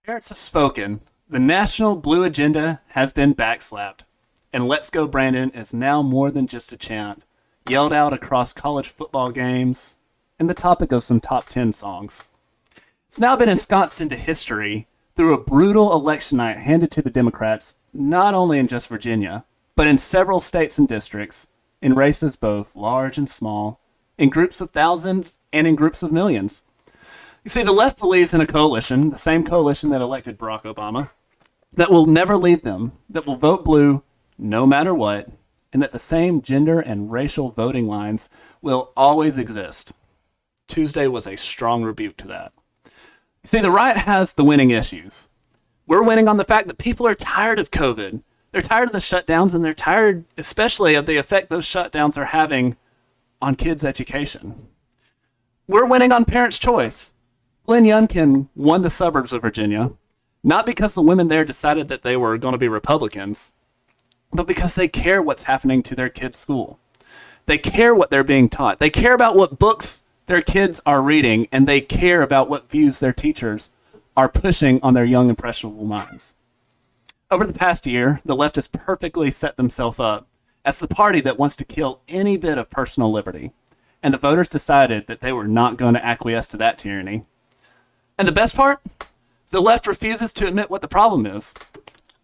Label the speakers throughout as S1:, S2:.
S1: Parents have spoken. The national blue agenda has been backslapped. And Let's Go Brandon is now more than just a chant, yelled out across college football games, and the topic of some top 10 songs. It's now been ensconced into history through a brutal election night handed to the Democrats, not only in just Virginia, but in several states and districts, in races both large and small, in groups of thousands and in groups of millions. You see, the left believes in a coalition, the same coalition that elected Barack Obama, that will never leave them, that will vote blue no matter what, and that the same gender and racial voting lines will always exist. Tuesday was a strong rebuke to that. You see, the right has the winning issues. We're winning on the fact that people are tired of COVID. They're tired of the shutdowns, and they're tired especially of the effect those shutdowns are having on kids' education. We're winning on parents' choice. Glenn Youngkin won the suburbs of Virginia, not because the women there decided that they were going to be Republicans, but because they care what's happening to their kids' school. They care what they're being taught. They care about what books their kids are reading, and they care about what views their teachers are pushing on their young, impressionable minds. Over the past year, the left has perfectly set themselves up as the party that wants to kill any bit of personal liberty, and the voters decided that they were not going to acquiesce to that tyranny. And the best part? The left refuses to admit what the problem is.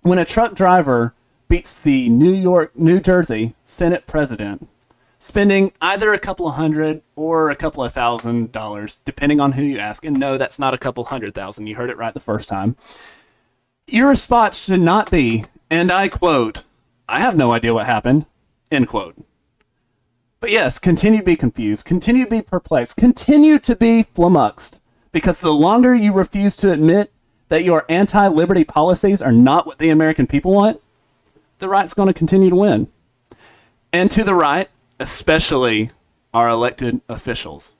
S1: When a truck driver beats the New Jersey Senate president, spending either a couple of $100 or a couple of $1,000, depending on who you ask. And no, that's not a couple $100,000. You heard it right the first time. Your response should not be, and I quote, "I have no idea what happened," end quote. But yes, continue to be confused, continue to be perplexed, continue to be flummoxed, because the longer you refuse to admit that your anti-liberty policies are not what the American people want, the right's going to continue to win. And to the right, especially our elected officials,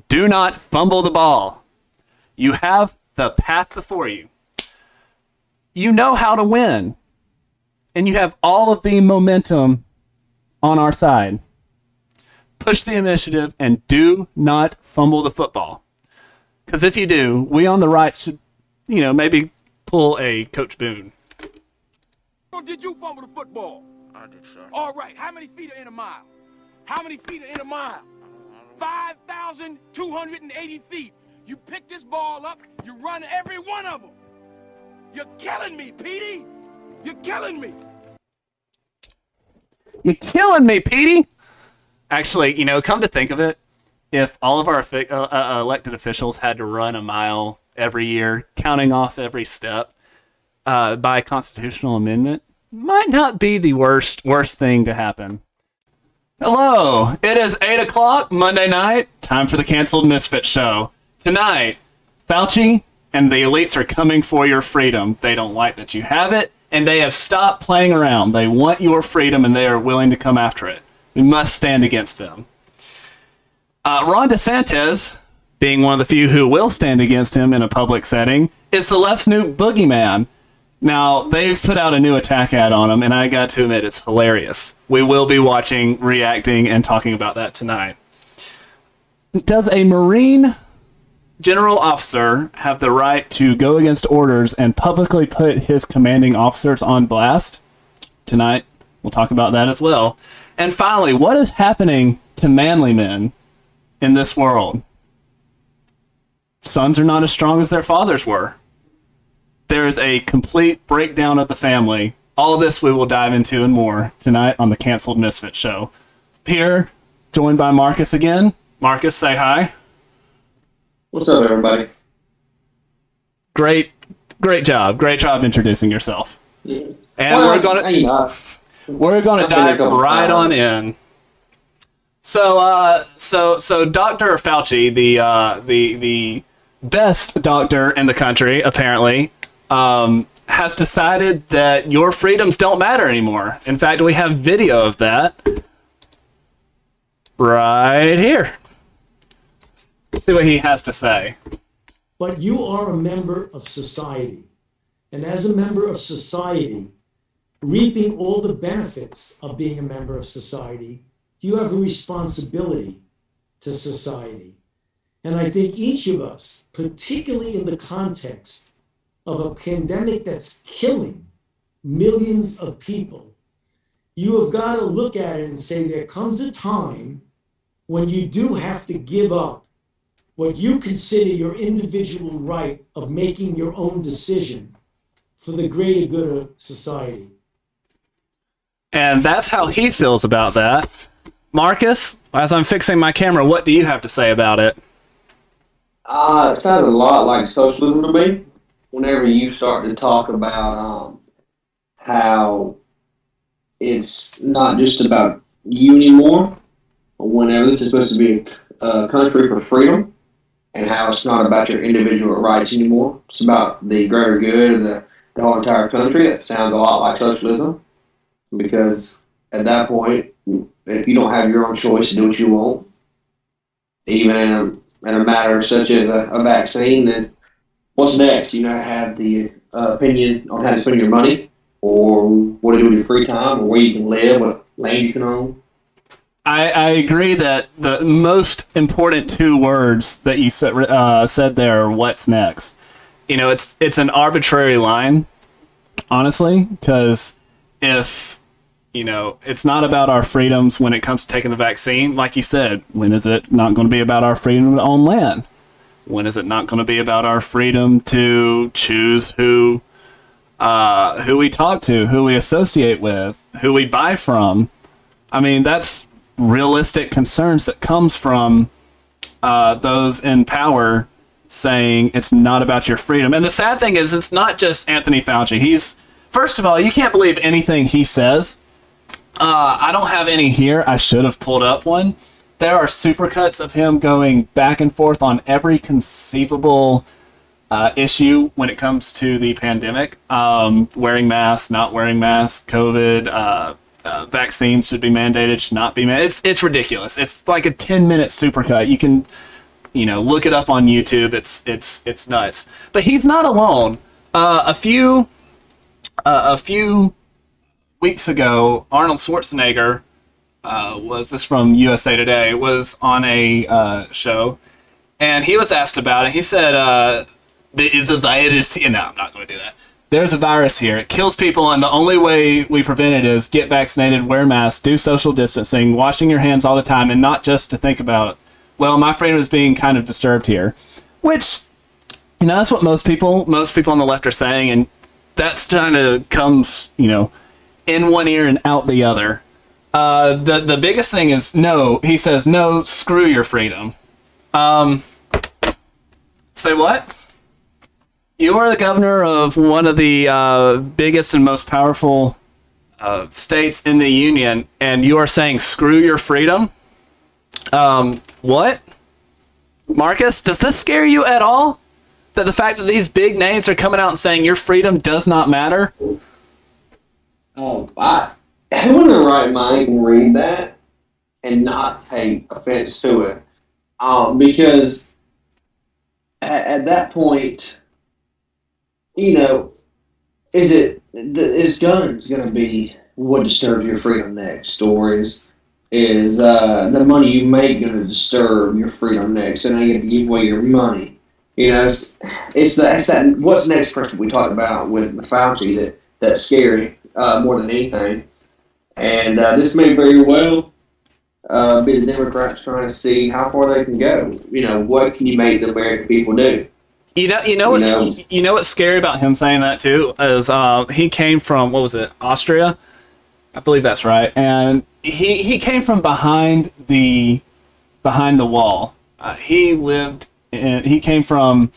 S1: do not fumble the ball. You have the path before you. You know how to win. And you have all of the momentum on our side. Push the initiative and do not fumble the football. Because if you do, we on the right should, maybe pull a Coach Boone.
S2: Or did you fumble the football?
S3: I did, sir.
S2: All right. How many feet are in a mile? How many feet are in a mile? 5,280 feet. You pick this ball up, you run every one of them. You're killing me, Petey. You're killing me.
S1: You're killing me, Petey. Actually, come to think of it, if all of our elected officials had to run a mile every year, counting off every step by constitutional amendment, might not be the worst thing to happen. Hello, it is 8 o'clock Monday night, time for the Cancelled Misfits show. Tonight, Fauci and the elites are coming for your freedom. They don't like that you have it, and they have stopped playing around. They want your freedom, and they are willing to come after it. We must stand against them. Ron DeSantis, being one of the few who will stand against him in a public setting, is the left's new boogeyman. Now, they've put out a new attack ad on him, and I got to admit, it's hilarious. We will be watching, reacting, and talking about that tonight. Does a Marine general officer have the right to go against orders and publicly put his commanding officers on blast? Tonight, we'll talk about that as well. And finally, what is happening to manly men in this world? Sons are not as strong as their fathers were. There is a complete breakdown of the family. All of this we will dive into and more tonight on the Cancelled Misfits show. Here, joined by Marcus again. Marcus, say hi.
S4: What's up, everybody?
S1: Great job introducing yourself.
S4: Yeah.
S1: And we're gonna dive right on in. So Dr. Fauci, the best doctor in the country, apparently, has decided that your freedoms don't matter anymore. In fact, we have video of that right here. Let's see what he has to say.
S5: But you are a member of society. And as a member of society, reaping all the benefits of being a member of society, you have a responsibility to society. And I think each of us, particularly in the context of a pandemic that's killing millions of people, you have got to look at it and say there comes a time when you do have to give up what you consider your individual right of making your own decision for the greater good of society.
S1: And that's how he feels about that. Marcus, as I'm fixing my camera, what do you have to say about it?
S4: It sounded a lot like socialism to me. Whenever you start to talk about how it's not just about you anymore, whenever this is supposed to be a country for freedom, and how it's not about your individual rights anymore, it's about the greater good of the whole entire country. It sounds a lot like socialism, because at that point, if you don't have your own choice to do what you want, even in a matter such as a vaccine, then what's next? You know, have the opinion on how to spend your money, or what to do with your free time, or where you can live, what land you can own.
S1: I agree that the most important two words that you said there are what's next. You know, it's an arbitrary line, honestly, because if, you know, it's not about our freedoms when it comes to taking the vaccine, like you said, when is it not going to be about our freedom to own land? When is it not going to be about our freedom to choose who we talk to, who we associate with, who we buy from? I mean, that's realistic concerns that comes from those in power saying it's not about your freedom. And the sad thing is, it's not just Anthony Fauci. First of all, you can't believe anything he says. I don't have any here. I should have pulled up one. There are supercuts of him going back and forth on every conceivable issue when it comes to the pandemic. Wearing masks, not wearing masks, COVID, vaccines should be mandated, should not be mandated. It's ridiculous. It's like a 10-minute supercut. You can, you know, look it up on YouTube. It's nuts. But he's not alone. A few weeks ago, Arnold Schwarzenegger was this from USA Today, was on a show, and he was asked about it. He said, "There is a virus." No, I'm not going to do that. There's a virus here. It kills people, and the only way we prevent it is get vaccinated, wear masks, do social distancing, washing your hands all the time, and not just to think about, well, my freedom is being kind of disturbed here. Which, you know, that's what most people on the left are saying, and that's kind of comes, you know, in one ear and out the other. The biggest thing is no. He says, no, screw your freedom. Say what? You are the governor of one of the biggest and most powerful states in the union, and you are saying screw your freedom? What? Marcus, does this scare you at all? That the fact that these big names are coming out and saying your freedom does not matter?
S4: Who in their right mind can read that and not take offense to it? Because at that point, you know, is guns going to be what disturbs your freedom next, or is the money you make going to disturb your freedom next? And you have to give away your money. You know, it's that what's next person we talked about with the Fauci that's scary more than anything. And this may very well be the Democrats trying to see how far they can go. You know, what can you make the American people do?
S1: You know what's scary about him saying that too is he came from, what was it, Austria? I believe that's right. And he came from behind the wall. He came from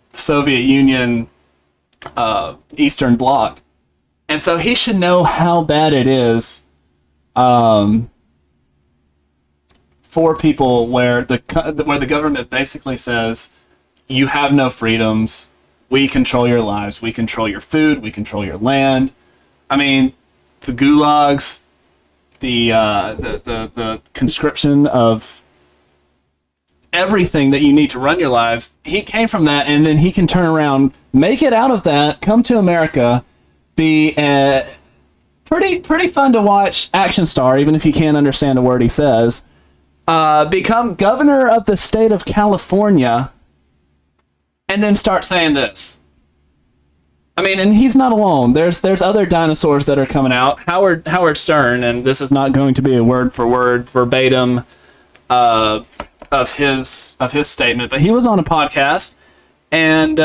S1: Soviet Union Eastern Bloc, and so he should know how bad it is for people where the government basically says, you have no freedoms. We control your lives. We control your food. We control your land. I mean, the gulags, the conscription of everything that you need to run your lives. He came from that, and then he can turn around, make it out of that, come to America, be a pretty fun to watch action star, even if you can't understand a word he says. Become governor of the state of California. And then start saying this. I mean, and he's not alone. There's other dinosaurs that are coming out. Howard Stern, and this is not going to be a word for word verbatim of his statement, but he was on a podcast, and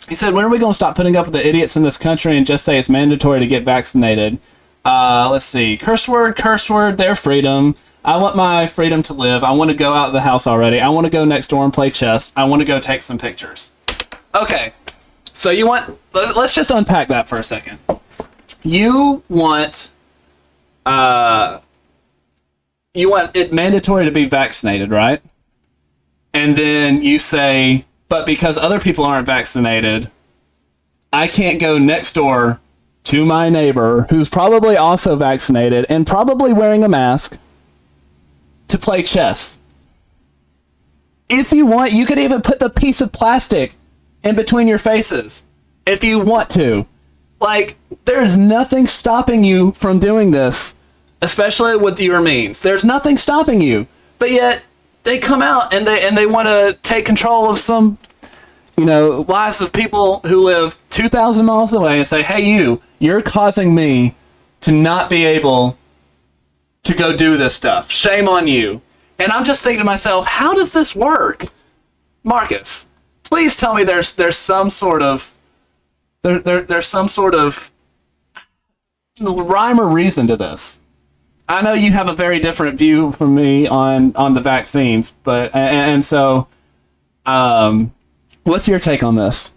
S1: he said, "When are we going to stop putting up with the idiots in this country and just say it's mandatory to get vaccinated?" Let's see, curse word, their freedom. I want my freedom to live. I want to go out of the house already. I want to go next door and play chess. I want to go take some pictures. Okay. So let's just unpack that for a second. You want it mandatory to be vaccinated, right? And then you say, but because other people aren't vaccinated, I can't go next door to my neighbor who's probably also vaccinated and probably wearing a mask to play chess. If you want, you could even put the piece of plastic in between your faces if you want to. Like, there's nothing stopping you from doing this, especially with your means. There's nothing stopping you. But yet they come out and they want to take control of some, lives of people who live 2,000 miles away and say, "Hey, you're causing me to not be able to go do this stuff. Shame on you." And I'm just thinking to myself, how does this work? Marcus, please tell me there's some sort of there's some sort of rhyme or reason to this. I know you have a very different view from me on the vaccines, but and so what's your take on this?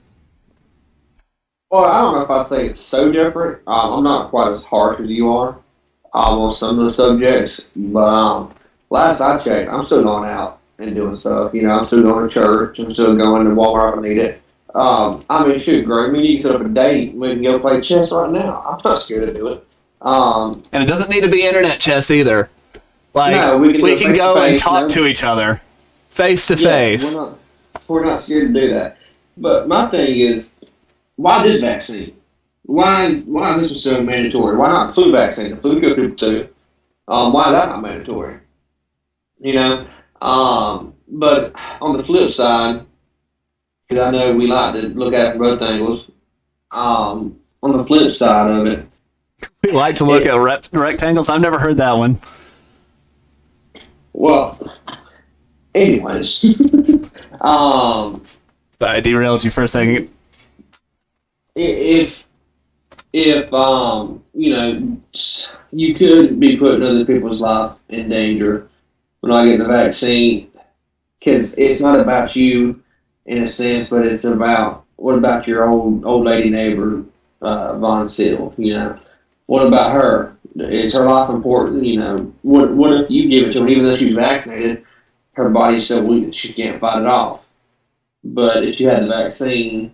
S4: Well, I don't know if I'd say it's so different. I'm not quite as harsh as you are on some of the subjects, but last I checked, I'm still going out and doing stuff. I'm still going to church. I'm still going to Walmart if I need it. I mean, shoot, Greg, you can set up a date. We can go play chess right now. I'm not scared to do it.
S1: And it doesn't need to be internet chess either. Like,
S4: no,
S1: we can go and talk to each other face to face.
S4: We're not scared to do that. But my thing is, why this vaccine? Why is this so mandatory? Why not flu vaccine? The flu good people too. Why is that not mandatory? But on the flip side, because I know we like to look at it from both angles. On the flip side of it,
S1: we like to look at rectangles. I've never heard that one.
S4: Well, anyways,
S1: Sorry, I derailed you for a second.
S4: If you could be putting other people's life in danger when I get the vaccine, because it's not about you in a sense, but it's about what about your old lady neighbor, Von Sill, What about her? Is her life important? What if you give it to her, even though she's vaccinated, her body's so weak that she can't fight it off. But if you had the vaccine,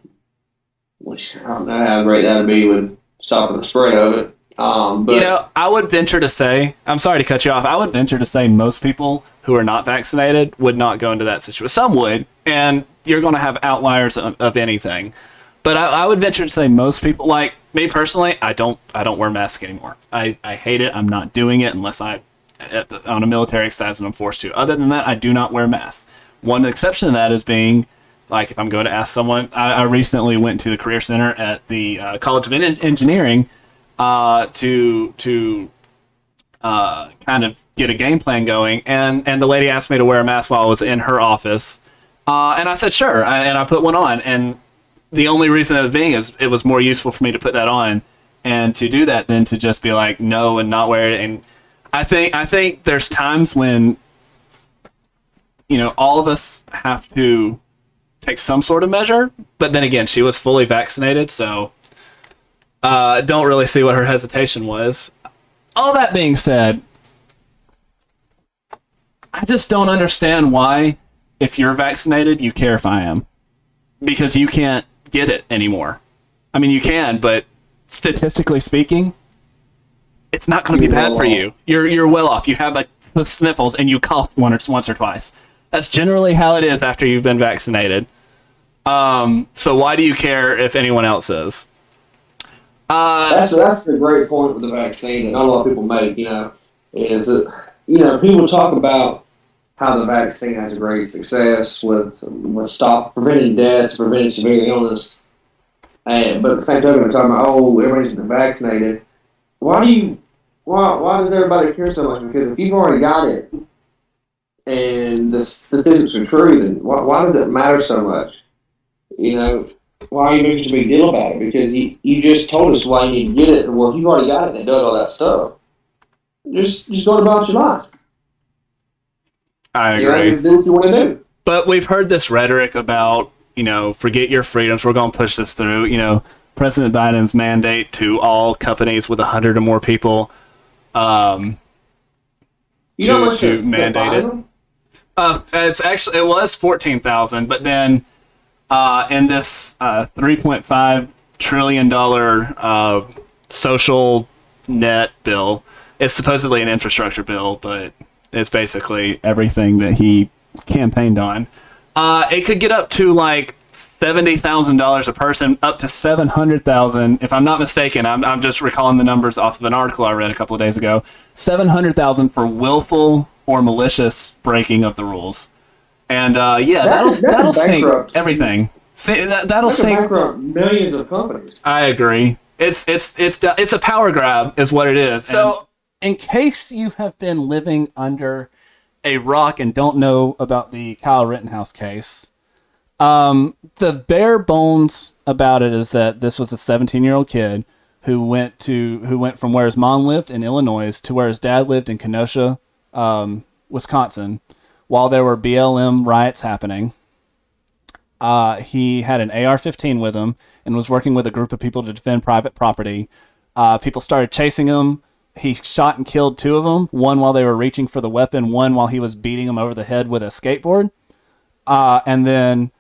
S4: which I don't know how great that would be with stopping the spread of it. But
S1: I would venture to say, I'm sorry to cut you off, I would venture to say most people who are not vaccinated would not go into that situation. Some would, and you're going to have outliers of anything. But I would venture to say most people, like me personally, I don't wear masks anymore. I hate it. I'm not doing it unless on a military exercise and I'm forced to. Other than that, I do not wear masks. One exception to that is being, like, if I'm going to ask someone, I recently went to the Career Center at the College of Engineering to kind of get a game plan going, and the lady asked me to wear a mask while I was in her office, and I said sure, and I put one on, and the only reason that was being is it was more useful for me to put that on and to do that than to just be like no and not wear it. And I think there's times when all of us have to take some sort of measure, but then again, she was fully vaccinated, so don't really see what her hesitation was. All that being said, I just don't understand why, if you're vaccinated, you care if I am, because you can't get it anymore. I mean, you can, but statistically speaking, it's not going to be bad for you. You're well off. You have the sniffles and you cough once or twice. That's generally how it is after you've been vaccinated. So why do you care if anyone else is?
S4: That's the great point with the vaccine that not a lot of people make. Is that people talk about how the vaccine has a great success with preventing deaths, preventing severe illness. But at the same time, they're talking about, oh, everybody's been vaccinated. Why does everybody care so much? Because if you've already got it and the statistics are true, then why does it matter so much? You know, why are you making such a big deal about it? Because you just told us why you need to get it. Well, if you've already got it and it does all that stuff, just go about your life.
S1: I
S4: You know,
S1: agree.
S4: just do what you want to do.
S1: But we've heard this rhetoric about, forget your freedoms. We're going to push this through. President Biden's mandate to all companies with 100 or more people
S4: You know how much
S1: to
S4: they're
S1: mandate it.
S4: fining?
S1: It was 14,000, but then in this $3.5 trillion social net bill, it's supposedly an infrastructure bill, but it's basically everything that he campaigned on. It could get up to like $70,000 a person, up to $700,000. If I'm not mistaken, I'm just recalling the numbers off of an article I read a couple of days ago. $700,000 for willful or malicious breaking of the rules, and that'll sink
S4: bankrupt.
S1: everything. That'll
S4: That's a
S1: sink
S4: bankrupt millions of companies.
S1: I agree. It's a power grab, is what it is. So, in case you have been living under a rock and don't know about the Kyle Rittenhouse case, the bare bones about it is that this was a 17-year-old kid who went from where his mom lived in Illinois to where his dad lived in Kenosha, Wisconsin, while there were BLM riots happening. He had an AR-15 with him and was working with a group of people to defend private property. People started chasing him. He shot and killed two of them, one while they were reaching for the weapon, one while he was beating them over the head with a skateboard, and then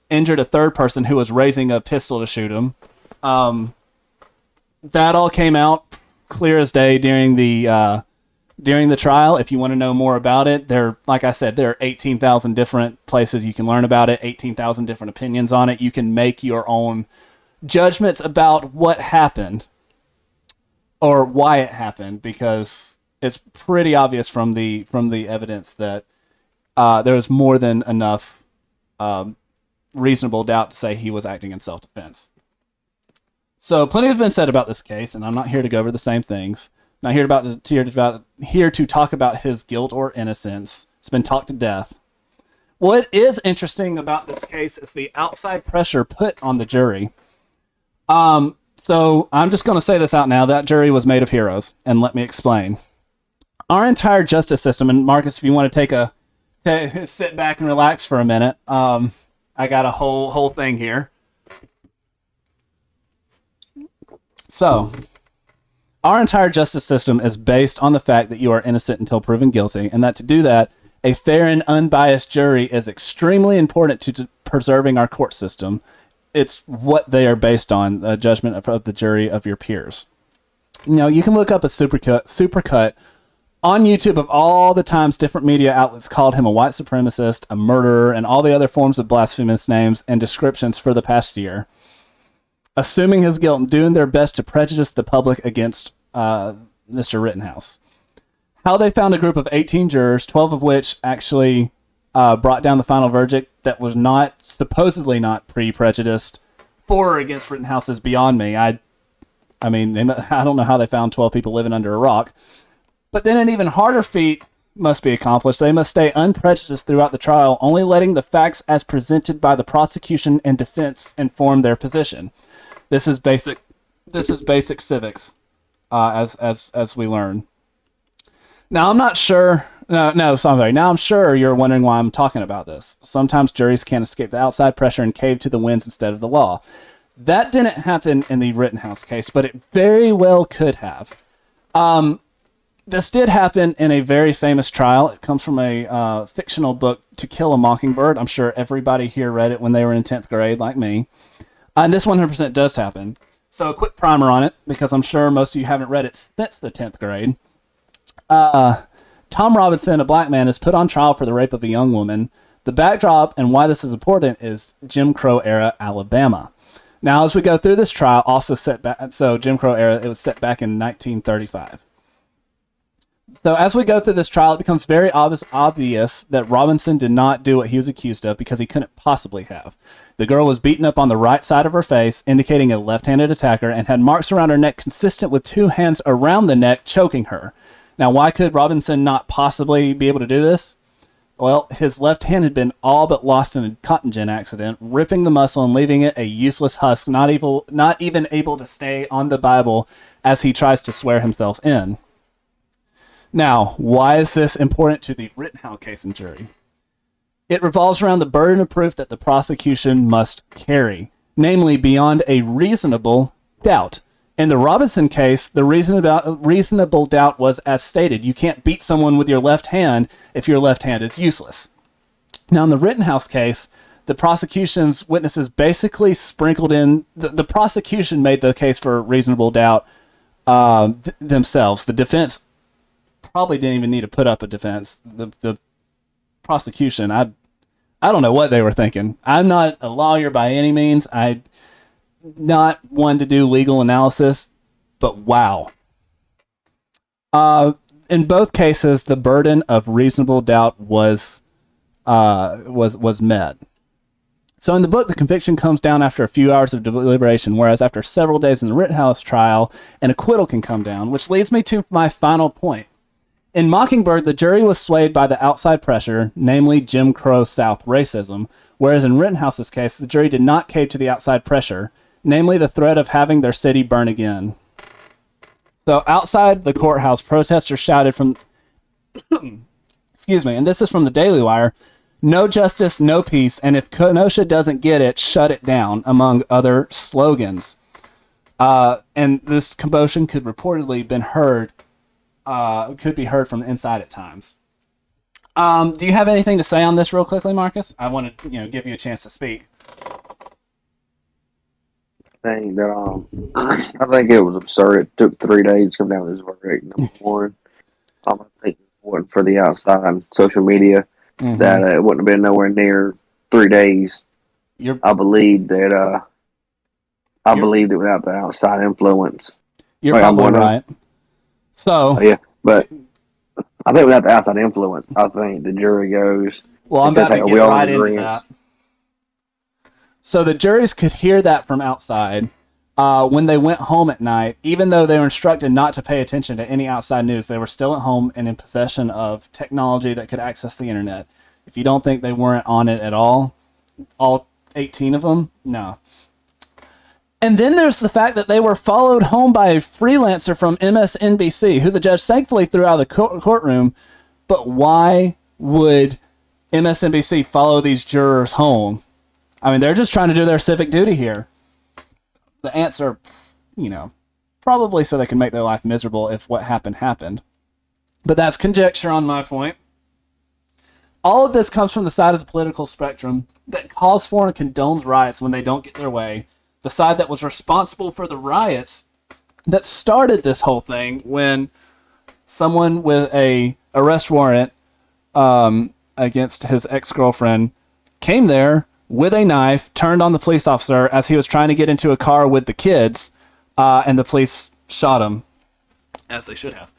S1: injured a third person who was raising a pistol to shoot him. That all came out clear as day during the trial. If you want to know more about it, like I said, there are 18,000 different places you can learn about it, 18,000 different opinions on it. You can make your own judgments about what happened or why it happened, because it's pretty obvious from the evidence that there was more than enough reasonable doubt to say he was acting in self-defense. So plenty has been said about this case, and I'm not here to go over the same things. I'm not here to talk about his guilt or innocence. It's been talked to death. What is interesting about this case is the outside pressure put on the jury. So I'm just going to say this out now. That jury was made of heroes, and let me explain. Our entire justice system, and Marcus, if you want to sit back and relax for a minute, I got a whole thing here. So, our entire justice system is based on the fact that you are innocent until proven guilty, and that to do that, a fair and unbiased jury is extremely important to preserving our court system. It's what they are based on, a judgment of the jury of your peers. You can look up a supercut on YouTube of all the times different media outlets called him a white supremacist, a murderer, and all the other forms of blasphemous names and descriptions for the past year, assuming his guilt and doing their best to prejudice the public against Mr. Rittenhouse. How they found a group of 18 jurors, 12 of which actually brought down the final verdict that was supposedly not pre-prejudiced for or against Rittenhouse is beyond me. I don't know how they found 12 people living under a rock. But then an even harder feat must be accomplished. They must stay unprejudiced throughout the trial, only letting the facts as presented by the prosecution and defense inform their position. This is basic civics, as we learn. Now I'm not sure. Sorry. Now I'm sure you're wondering why I'm talking about this. Sometimes juries can't escape the outside pressure and cave to the winds instead of the law. That didn't happen in the Rittenhouse case, but it very well could have. This did happen in a very famous trial. It comes from a fictional book, To Kill a Mockingbird. I'm sure everybody here read it when they were in 10th grade, like me. And this 100% does happen. So a quick primer on it, because I'm sure most of you haven't read it since the 10th grade. Tom Robinson, a black man, is put on trial for the rape of a young woman. The backdrop and why this is important is Jim Crow era Alabama. Now, as we go through this trial, Jim Crow era, it was set back in 1935. So as we go through this trial, it becomes very obvious that Robinson did not do what he was accused of because he couldn't possibly have. The girl was beaten up on the right side of her face, indicating a left-handed attacker, and had marks around her neck consistent with 2 hands around the neck, choking her. Now, why could Robinson not possibly be able to do this? Well, his left hand had been all but lost in a cotton gin accident, ripping the muscle and leaving it a useless husk, not even able to stay on the Bible as he tries to swear himself in. Now, why is this important to the Rittenhouse case and jury? It revolves around the burden of proof that the prosecution must carry, namely beyond a reasonable doubt. In the Robinson case, the reasonable doubt was as stated. You can't beat someone with your left hand if your left hand is useless. Now, in the Rittenhouse case, the prosecution's witnesses basically sprinkled in... The prosecution made the case for reasonable doubt themselves. The defense probably didn't even need to put up a defense. The prosecution, I don't know what they were thinking. I'm not a lawyer by any means. Not one to do legal analysis, but wow. In both cases, the burden of reasonable doubt was met. So in the book, the conviction comes down after a few hours of deliberation, whereas after several days in the Rittenhouse trial, an acquittal can come down, which leads me to my final point. In Mockingbird, the jury was swayed by the outside pressure, namely Jim Crow South racism, whereas in Rittenhouse's case, the jury did not cave to the outside pressure, namely the threat of having their city burn again. So outside the courthouse, protesters shouted from, excuse me, and this is from the Daily Wire, "No justice, no peace, and if Kenosha doesn't get it, shut it down," among other slogans. And this commotion could reportedly be heard from the inside at times. Do you have anything to say on this real quickly, Marcus? I want to, give you a chance to speak.
S3: Thing that I think it was absurd. It took 3 days to come down with this verdict. Number one, I think it's important for the outside social media that it wouldn't have been nowhere near 3 days. I believe that without the outside influence,
S1: you're probably right. So
S3: yeah, but I think without the outside influence, I think the jury goes.
S1: Well, I'm about to get right into that. So the juries could hear that from outside when they went home at night. Even though they were instructed not to pay attention to any outside news, they were still at home and in possession of technology that could access the internet. If you don't think they weren't on it at all 18 of them, no. And then there's the fact that they were followed home by a freelancer from MSNBC, who the judge thankfully threw out of the courtroom. But why would MSNBC follow these jurors home? I mean, they're just trying to do their civic duty here. The answer, probably so they can make their life miserable if what happened. But that's conjecture on my point. All of this comes from the side of the political spectrum that calls for and condones riots when they don't get their way. The side that was responsible for the riots that started this whole thing when someone with a arrest warrant against his ex-girlfriend came there with a knife, turned on the police officer as he was trying to get into a car with the kids, and the police shot him, as they should have.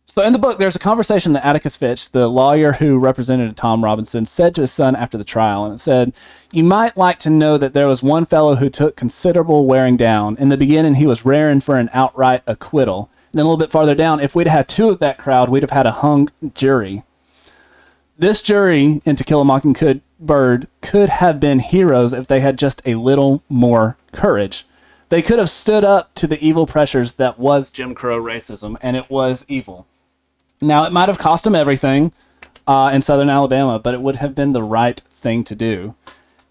S1: So in the book, there's a conversation that Atticus Fitch, the lawyer who represented Tom Robinson, said to his son after the trial, and it said, "You might like to know that there was one fellow who took considerable wearing down. In the beginning, he was raring for an outright acquittal. And then a little bit farther down, if we'd had 2 of that crowd, we'd have had a hung jury. This jury in To Kill a Mockingbird could have been heroes if they had just a little more courage. They could have stood up to the evil pressures that was Jim Crow racism, and it was evil. Now, it might have cost them everything in southern Alabama, but it would have been the right thing to do.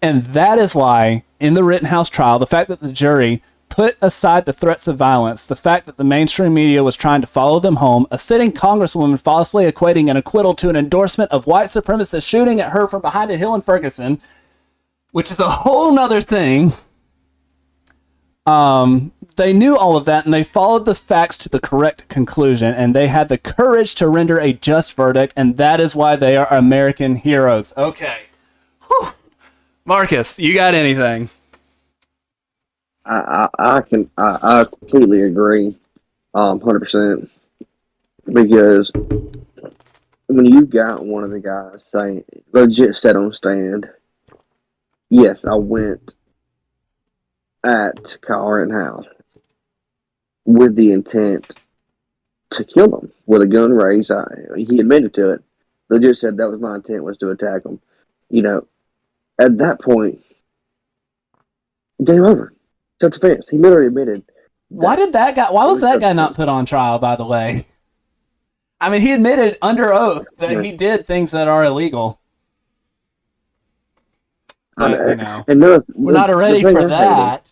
S1: And that is why, in the Rittenhouse trial, the fact that the jury put aside the threats of violence, the fact that the mainstream media was trying to follow them home, a sitting congresswoman falsely equating an acquittal to an endorsement of white supremacists shooting at her from behind a hill in Ferguson, which is a whole nother thing. They knew all of that, and they followed the facts to the correct conclusion, and they had the courage to render a just verdict, and that is why they are American heroes. Okay. Whew. Marcus, you got anything?
S3: I completely agree, 100%, because when you got one of the guys saying, legit said on stand, yes, I went at Kyle Rittenhouse with the intent to kill him with a gun raised. He admitted to it. Legit said that was my intent, was to attack him. You know, at that point, game over. Self-defense. He literally admitted.
S1: Why was that guy not put on trial, by the way? I mean, he admitted under oath that he did things that are illegal. But, you know, we're not ready for that.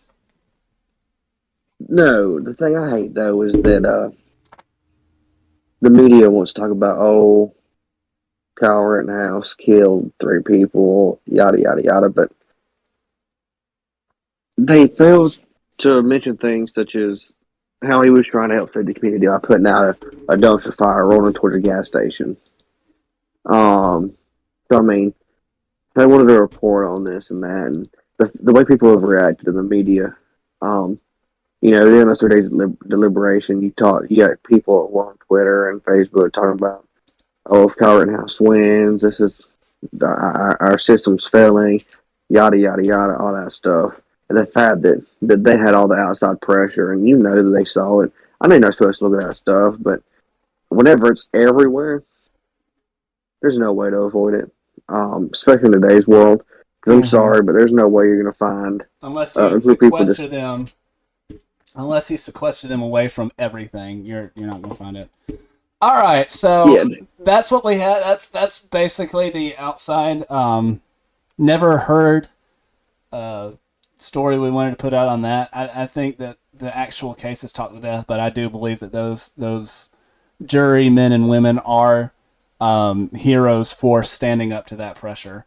S3: No, the thing I hate, though, is that the media wants to talk about, oh, Kyle Rittenhouse killed 3 people, yada, yada, yada, but they fail to mention things such as how he was trying to help feed the community by putting out a dumpster fire rolling towards a gas station. So, I mean, they wanted to report on this and that, and the way people have reacted in the media, you know, then those 3 days of deliberation, you got people on Twitter and Facebook talking about, oh, if Kyle Rittenhouse wins, this is our system's failing, yada yada yada, all that stuff. And the fact that they had all the outside pressure, and you know that they saw it. I know you're not supposed to look at that stuff, but whenever it's everywhere, there's no way to avoid it, especially in today's world. Because I'm sorry, but there's no way you're going to find
S1: unless
S3: a
S1: you
S3: group of people
S1: sequester them. Unless you sequester them away from everything, you're not going to find it. All right, so that's what we had. That's basically the outside. Never heard story we wanted to put out on that. I think that the actual case is talked to death, but I do believe that those jury men and women are heroes for standing up to that pressure.